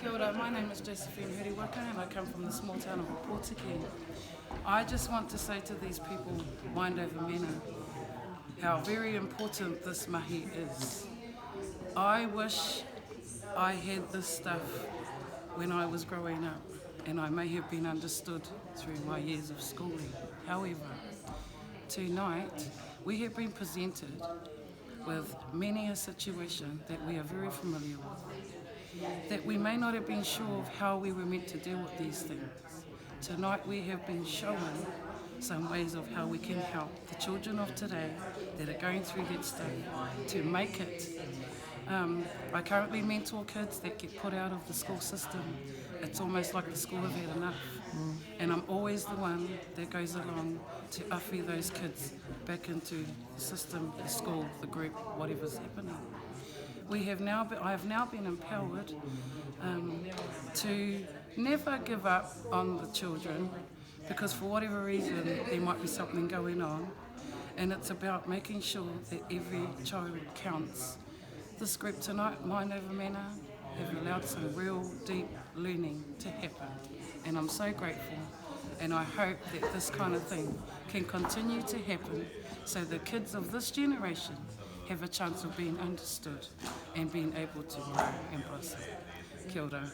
Kia ora, my name is Josephine Piriwaka and I come from the small town of Opotiki. I just want to say to these people, mind over mena, how very important this mahi is. I wish I had this stuff when I was growing up and I may have been understood through my years of schooling. However, tonight we have been presented with many a situation that we are very familiar with, that we may not have been sure of how we were meant to deal with these things. Tonight we have been shown some ways of how we can help the children of today that are going through that stuff to make it. I currently mentor kids that get put out of the school system. It's almost like the school have had enough. And I'm always the one that goes along to awhi those kids back into the system, the school, the group, whatever's happening. I have now been empowered to never give up on the children, because for whatever reason there might be something going on, and it's about making sure that every child counts. This group tonight, Mind Over Mena, have allowed some real deep learning to happen, and I'm so grateful, and I hope that this kind of thing can continue to happen so the kids of this generation have a chance of being understood and being able to grow and blossom. Kia ora.